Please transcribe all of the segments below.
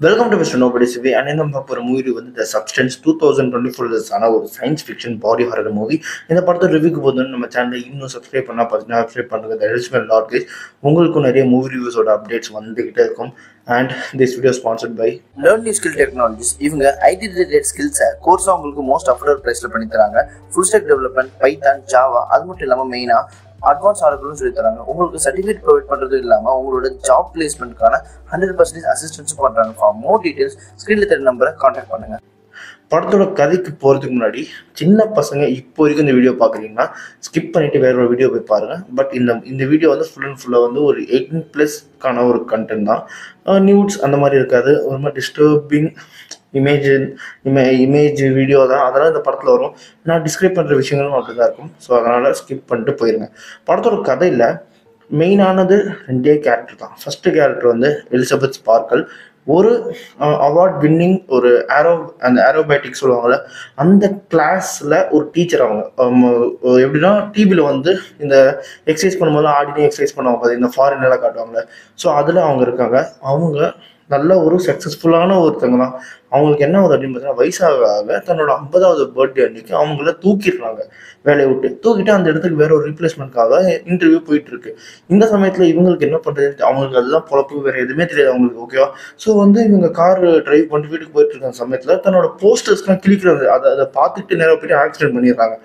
Welcome to mister nobody CV and நம்ம பார்க்க போகிற மூவி வந்து த சப்ஸ்டன்ஸ் 2024 ஆன ஒரு சயின்ஸ் ஃபிக்ஷன் பாடி ஹாரர் மூவி. இந்த படத்தை ரிவ்யூக்கு போதுன்னு நம்ம சேனலை இன்னும் சப்ஸ்கிரைப் பண்ணால் பார்த்தீங்கன்னா சப்ஸ்கிரைப் பண்ணுறது எலிஜிபிள் லாட் கைஸ். உங்களுக்கும் நிறைய மூவி ரிவ்யூஸோட அப்டேட்ஸ் வந்துகிட்டே இருக்கும். And this video sponsored by learn new skill technologies. இவங்க ஐடி ரிலேட்டட் ஸ்கில்ஸை கோர்ஸாக உங்களுக்கு மோஸ்ட் அஃபோர்டபுள் ப்ரைஸில் பண்ணி தராங்க. Full stack development, Python, Java, அது மட்டும் இல்லாமல் மெயினாக அட்வான்ஸ் ஆர்டர்களும் சொல்லி தராங்க. உங்களுக்கு சர்டிஃபிகேட் ப்ரொவைட் பண்ணுறது இல்லாமல் உங்களோட ஜாப் பிளேஸ்மெண்ட்கான 100% அசிஸ்டன்ஸும் பண்ணுறாங்க. ஃபார் மோர் டீடைல்ஸ் ஸ்க்ரீனில் தெரிய நம்பரை கான்டாக்ட் பண்ணுங்கள். படத்தோட கதைக்கு போகிறதுக்கு முன்னாடி சின்ன பசங்க இப்போ வரைக்கும் இந்த வீடியோ பார்க்குறீங்கன்னா ஸ்கிப் பண்ணிவிட்டு வேற ஒரு வீடியோ போய் பாருங்கள். பட் இந்த வீடியோ வந்து ஃபுல் அண்ட் ஃபுல்லாக வந்து ஒரு 18+ ஒரு கண்டென்ட் தான். நியூட்ஸ் அந்த மாதிரி இருக்காது. ஒரு மாதிரி டிஸ்டர்பிங் இமேஜ் வீடியோ தான். அதெல்லாம் இந்த படத்தில் வரும். நான் டிஸ்கிரைப் பண்ணுற விஷயங்களும் அப்படி தான் இருக்கும். ஸோ அதனால் ஸ்கிப் பண்ணிட்டு போயிருங்க. படத்தோட கதையில் மெயினானது 2 கேரக்டர் தான். ஃபர்ஸ்ட் கேரக்டர் வந்து எலிசபெத் ஸ்பார்க்கல். ஒரு அவார்ட் வின்னிங் ஒரு ஏரோபேட்டிக் சொல்லுவாங்கள்ல, அந்த கிளாஸில் ஒரு டீச்சர். அவங்க எப்படின்னா டிவியில் வந்து இந்த எக்ஸசைஸ் பண்ணும்போது ஆடினே எக்ஸசைஸ் பண்ணுவாங்க பார்த்து, இந்த ஃபாரின் எல்லாம் காட்டுவாங்கள்ல. ஸோ அதில் அவங்க இருக்காங்க. அவங்க நல்ல ஒரு சக்ஸஸ்ஃபுல்லான ஒருத்தங்க தான். அவங்களுக்கு என்ன ஆகுது அப்படின்னு பார்த்தீங்கன்னா, வயசாக தன்னோட 50வது பர்த்டே அன்னைக்கு அவங்கள தூக்கிடுறாங்க. வேலையை விட்டு தூக்கிட்டு அந்த இடத்துக்கு வேற ஒரு ரீப்ளேஸ்மெண்ட்காக இன்டர்வியூ போயிட்டு இருக்கு. இந்த சமயத்தில் இவங்களுக்கு என்ன பண்ணுறது, அவங்களுக்கு அதெல்லாம் பொழப்பு வேற எதுவுமே தெரியாது அவங்களுக்கு. ஓகேவா? ஸோ வந்து இவங்க கார் டிரைவ் பண்ணிட்டு வீட்டுக்கு போயிட்டு இருக்க சமயத்தில் தன்னோட போஸ்டர்ஸ்லாம் கிளிக்கிறது, அதை பார்த்துட்டு நேரம் போயிட்டு ஆக்சிடென்ட் பண்ணிடுறாங்க.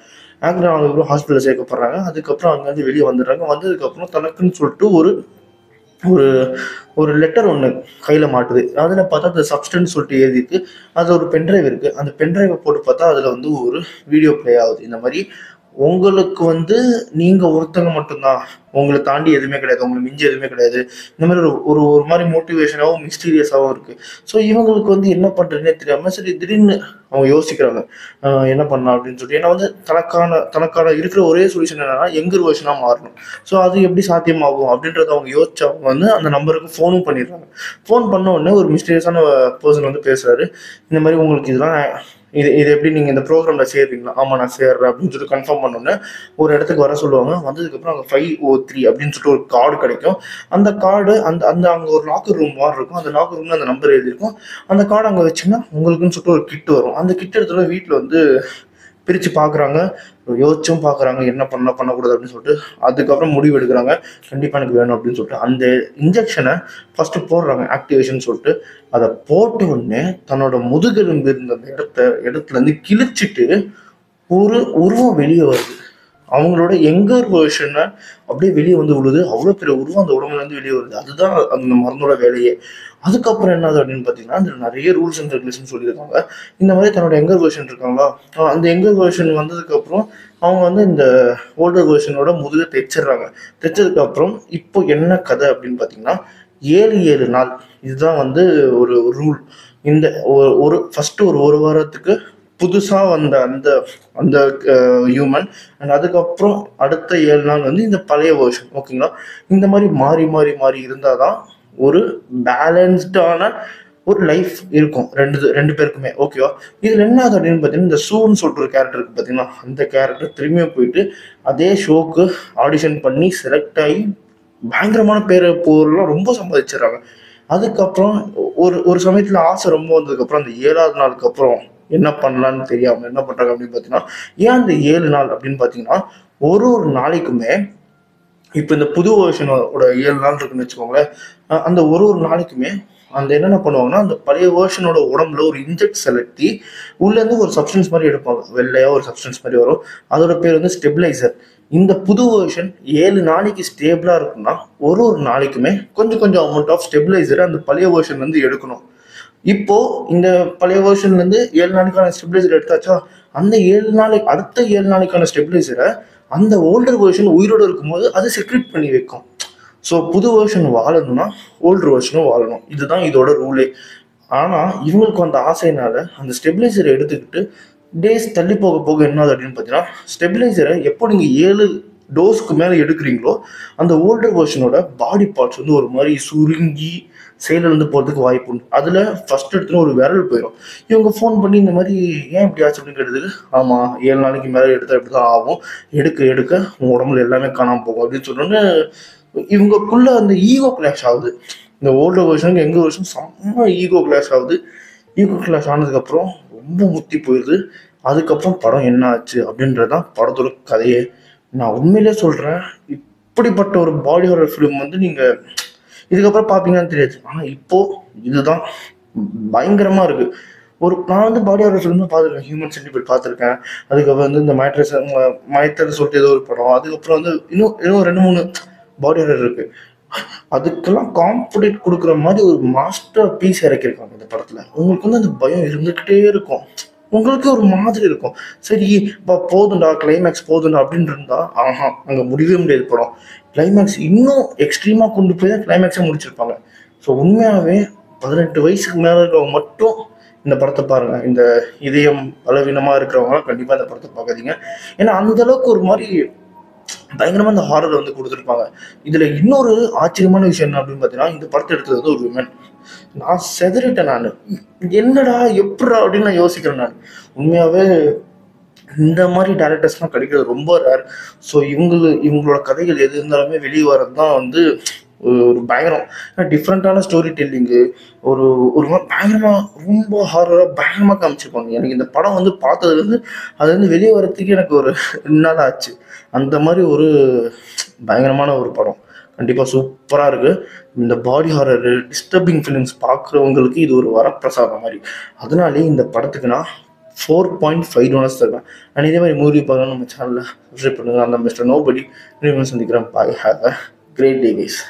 ஆக்சிடென்ட் அவங்க ஹாஸ்பிட்டலில் சேர்க்கப்படுறாங்க. அதுக்கப்புறம் அங்கேருந்து வெளியே வந்துடுறாங்க. வந்ததுக்கப்புறம் தனக்குன்னு சொல்லிட்டு ஒரு ஒரு ஒரு லெட்டர் ஒன்று கையில் மாட்டுது. அதில் பார்த்தா அந்த சப்ஸ்டன்ஸ் சொல்லிட்டு எழுதிட்டு அது ஒரு பென்ட்ரைவ் இருக்குது. அந்த பென்ட்ரைவை போட்டு பார்த்தா அதில் வந்து ஒரு வீடியோ ப்ளே ஆகுது. இந்த மாதிரி உங்களுக்கு வந்து நீங்கள் ஒருத்தங்க மட்டும்தான், உங்களை தாண்டி எதுவுமே கிடையாது, உங்களுக்கு மிஞ்சி எதுவுமே கிடையாது. இந்த மாதிரி ஒரு ஒரு மாதிரி மோட்டிவேஷனாகவும் மிஸ்டீரியஸாகவும் இருக்குது. ஸோ இவங்களுக்கு வந்து என்ன பண்ணுறதுனே தெரியாமல் சரி திடீர்னு அவங்க யோசிக்கிறாங்க என்ன பண்ணலாம் அப்படின்னு சொல்லிட்டு. ஏன்னா வந்து தனக்கான இருக்கிற ஒரே சொல்யூஷன் என்னன்னா யங்கர் வெர்ஷனாக மாறணும். ஸோ அது எப்படி சாத்தியமாகும் அப்படின்றத அவங்க யோசிச்சு அவங்க வந்து அந்த நம்பருக்கு ஃபோனும் பண்ணிடுறாங்க. ஃபோன் பண்ண உடனே ஒரு மிஸ்டீரியஸான பர்சன் வந்து பேசுகிறாரு. இந்த மாதிரி உங்களுக்கு இதெல்லாம் இது எப்படி நீங்கள் இந்த ப்ரோக்ராமில் சேர்றீங்களா? ஆமாம் நான் சேர்றேன் அப்படின்னு சொல்லிட்டு கன்ஃபார்ம் பண்ணோன்னே ஒரு இடத்துக்கு வர சொல்லுவாங்க. வந்ததுக்கப்புறம் அங்கே 503 அப்படின்னு சொல்லிட்டு ஒரு கார்டு கிடைக்கும். அந்த கார்டு அந்த அங்கே ஒரு லாக்கர் ரூம் மாதிரி இருக்கும். அந்த லாக்கர் ரூமில் அந்த நம்பர் எழுதியிருக்கும். அந்த கார்டு அங்கே வச்சுன்னா உங்களுக்குன்னு சொல்லிட்டு ஒரு கிட் வரும். அந்த கிட் எடுத்துல வீட்டில் வந்து பிரித்து பார்க்குறாங்க. யோசிச்சும் பார்க்குறாங்க என்ன பண்ணக்கூடாது அப்படின்னு சொல்லிட்டு. அதுக்கப்புறம் முடிவு எடுக்கிறாங்க, கண்டிப்பாக எனக்கு வேணும் அப்படின்னு சொல்லிட்டு. அந்த இன்ஜெக்ஷனை ஃபஸ்ட்டு போடுறாங்க, ஆக்டிவேஷன் சொல்லிட்டு. அதை போட்ட உடனே தன்னோட முதுகெலும்பு இருந்த அந்த இடத்துலேருந்து கிழிச்சிட்டு ஒரு உருவம் வெளியே வருது. அவங்களோட யங்கர் வேர்ஷனை அப்படியே வெளியே வந்து விழுது. அவ்வளோ பெரிய உருவம் அந்த உடம்புலேருந்து வெளியே வருது. அதுதான் அந்த மருந்தோட வேலையே. அதுக்கப்புறம் என்னது அப்படின்னு பார்த்தீங்கன்னா, அதில் நிறைய ரூல்ஸ் அண்ட் ரெகுலேஷன் சொல்லியிருக்காங்க. இந்த மாதிரி தன்னோட யங்கர் வேர்ஷன் இருக்காங்களா, அந்த யங்கர் வேர்ஷன் வந்ததுக்கப்புறம் அவங்க வந்து இந்த ஓல்டர் வேர்ஷனோட முதுகை தைச்சதுக்கப்புறம் இப்போ என்ன கதை அப்படின்னு பார்த்தீங்கன்னா, 7 நாள் இதுதான் வந்து ஒரு ரூல். இந்த ஃபர்ஸ்ட் ஒரு வாரத்துக்கு புதுசாக வந்த அந்த அந்த ஹியூமன், அண்ட் அதுக்கப்புறம் அடுத்த 7 நாள் வந்து இந்த பழைய வேர்ஷன். ஓகேங்களா? இந்த மாதிரி மாறி மாறி மாறி இருந்தால் தான் ஒரு பேலன்ஸ்டான ஒரு லைஃப் இருக்கும் ரெண்டு பேருக்குமே. ஓகேவா? இதில் என்ன ஆகுது அப்படின்னு பார்த்தீங்கன்னா, இந்த சூன்னு சொல்லிட்டு ஒரு கேரக்டர் இருக்குது பார்த்தீங்கன்னா, அந்த கேரக்டர் திரும்பியும் போயிட்டு அதே ஷோக்கு ஆடிஷன் பண்ணி செலக்ட் ஆகி பயங்கரமான பொருள்லாம் ரொம்ப சம்பாதிச்சிடறாங்க. அதுக்கப்புறம் ஒரு சமயத்தில் ஆசை ரொம்ப வந்ததுக்கப்புறம் அந்த 7வது நாளுக்கு அப்புறம் என்ன பண்ணலான்னு தெரியாமல் என்ன பண்ணுறாங்க அப்படின்னு பார்த்தீங்கன்னா, ஏன் அந்த 7 நாள் அப்படின்னு பார்த்தீங்கன்னா, ஒரு நாளைக்குமே இப்போ இந்த புது வேர்ஷனோட 7 நாள் இருக்குன்னு வச்சுக்கோங்களேன். அந்த ஒரு நாளைக்குமே அந்த என்னென்ன பண்ணுவாங்கன்னா, அந்த பழைய வேர்ஷனோட உடம்புல ஒரு இன்ஜெக்ட் செலுத்தி உள்ளேருந்து ஒரு சப்ஸ்டன்ஸ் மாதிரி எடுப்பாங்க. வெள்ளையாக ஒரு சப்ஸ்டன்ஸ் மாதிரி வரும். அதோட பேர் வந்து ஸ்டெபிலைசர். இந்த புது வேர்ஷன் 7 நாளைக்கு ஸ்டேபிளாக இருக்குன்னா ஒரு நாளைக்குமே கொஞ்சம் அமௌண்ட் ஆஃப் ஸ்டெபிலைசரை அந்த பழைய வேர்ஷன்லேருந்து எடுக்கணும். இப்போ இந்த பழைய வேர்ஷன்லேருந்து 7 நாளைக்கான ஸ்டெபிலைசர் எடுத்தாச்சா, அந்த 7 நாளைக்கு அடுத்த 7 நாளைக்கான ஸ்டெபிலைசரை அந்த ஓல்டர் வேர்ஷன் உயிரோடு இருக்கும்போது அது செக்ரெட் பண்ணி வைக்கும். ஸோ புது வேர்ஷன் வாழணும்னா ஓல்டர் வேர்ஷனும் வாழணும். இதுதான் இதோட ரூலே. ஆனால் இவங்களுக்கு அந்த ஆசையினால அந்த ஸ்டெபிலைசரை எடுத்துக்கிட்டு டேஸ் தள்ளி போக போக என்னது அப்படின்னு பார்த்தீங்கன்னா, ஸ்டெபிலைசரை எப்போ நீங்கள் 7 டோஸ்க்கு மேலே எடுக்கிறீங்களோ அந்த ஓல்டர் வேர்ஷனோட பாடி பார்ட்ஸ் வந்து ஒரு மாதிரி சுருங்கி செயலிழந்து போகிறதுக்கு வாய்ப்பு உண்டு. அதில் ஃபர்ஸ்ட் எடுத்துன்னு ஒரு விரல் போயிடும். இவங்க ஃபோன் பண்ணி இந்த மாதிரி ஏன் இப்படி ஆச்சு அப்படின்னு கேட்டதுக்கு, ஆமாம் 7 நாளைக்கு மேலே எடுத்தால் இப்படி தான் ஆகும், எடுக்க உங்கள் உடம்புல எல்லாமே காணாமல் போகும் அப்படின்னு சொன்னோன்னு இவங்களுக்குள்ள அந்த ஈகோ கிளாஷ் ஆகுது. இந்த ஓல்டு வெர்ஷனுக்கு எங்கள் வெர்ஷன் செம்ம ஈகோ கிளாஸ் ஆகுது. ஈகோ கிளாஸ் ஆனதுக்கப்புறம் ரொம்ப முத்தி போயிடுது. அதுக்கப்புறம் படம் என்ன ஆச்சு அப்படின்றதான் படத்தோட கதையே. நான் உண்மையிலே சொல்கிறேன், இப்படிப்பட்ட ஒரு பாடி ஹாரர் ஃபிலிம் வந்து நீங்கள் இதுக்கப்புறம் பார்ப்பீங்கன்னு தெரியாது. ஆனால் இப்போது இதுதான் பயங்கரமாக இருக்குது. நான் வந்து பாடி ஹாரர் ஃபிலிம் தான் பார்த்துருக்கேன். ஹியூமன் சென்டிபைட் பார்த்துருக்கேன். அதுக்கப்புறம் வந்து இந்த மயத்தர் சொல்லிட்டு ஏதோ ஒரு படம். அதுக்கப்புறம் வந்து இன்னும் 2-3 பாடி ஹாரர் இருக்குது. அதுக்கெல்லாம் காம்படிட் கொடுக்குற மாதிரி ஒரு மாஸ்டர் பீஸ் இறக்கியிருக்காங்க இந்த படத்தில். உங்களுக்கு வந்து அந்த பயம் இருந்துக்கிட்டே இருக்கும். உங்களுக்கு ஒரு மாதிரி இருக்கும். சரி போதுண்டா, கிளைமேக்ஸ் போதுண்டா அப்படின்னு இருந்தா அங்கே முடியவே முடியாது படம். கிளைமேக்ஸ் இன்னும் எக்ஸ்ட்ரீமாக கொண்டு போய் தான் கிளைமேக்ஸை முடிச்சிருப்பாங்க. ஸோ உண்மையாகவே 18 வயசுக்கு மேலே இருக்கிறவங்க மட்டும் இந்த படத்தை பாருங்க. இந்த இதயம் பலவீனமாக இருக்கிறவங்களாம் கண்டிப்பாக இந்த படத்தை பார்க்காதீங்க. ஏன்னா அந்த அளவுக்கு ஒரு மாதிரி பயங்கரமாக இந்த ஹாரர் வந்து கொடுத்துருப்பாங்க. இதில் இன்னொரு ஆச்சரியமான விஷயம் என்ன அப்படின்னு பார்த்தீங்கன்னா, இந்த படத்தை எடுத்தது வந்து ஒரு விமன். நான் செதறிட்டேன். நான் என்னடா எப்படா அப்படின்னு நான் யோசிக்கிறேன். நான் உண்மையாகவே இந்த மாதிரி டேரக்டர்ஸ்லாம் கிடைக்கிறது ரொம்ப ரேர். ஸோ இவங்களோட கதைகள் எது இருந்தாலுமே வெளியே வரது தான் வந்து ஒரு பயங்கரம். டிஃப்ரெண்ட்டான ஸ்டோரி டெல்லிங்கு, ஒரு ஒரு மாதிரி பயங்கரமாக ரொம்ப ஹாரராக பயங்கரமாக காமிச்சிருப்பாங்க. எனக்கு இந்த படம் வந்து பார்த்ததுலேருந்து அது வந்து வெளியே வரத்துக்கு எனக்கு ஒரு 2 நாள் ஆச்சு. அந்த மாதிரி ஒரு பயங்கரமான ஒரு படம். கண்டிப்பாக சூப்பராக இருக்குது. இந்த பாடி ஹாரரு டிஸ்டர்பிங் ஃபிலிம்ஸ் பார்க்குறவங்களுக்கு இது ஒரு வரப்பிரசாதம் மாதிரி. அதனாலே இந்த படத்துக்கு நான் 4.5 டோனர்ஸ் தருவேன். அண்ட் இதே மாதிரி மூவி பார்க்கணும் நம்ம சேனலில் சப்ஸ்கிரைப் பண்ணுங்கள். அந்த மிஸ்டர் நோபடி சந்திக்கிறேன். Bye. Have a great day guys.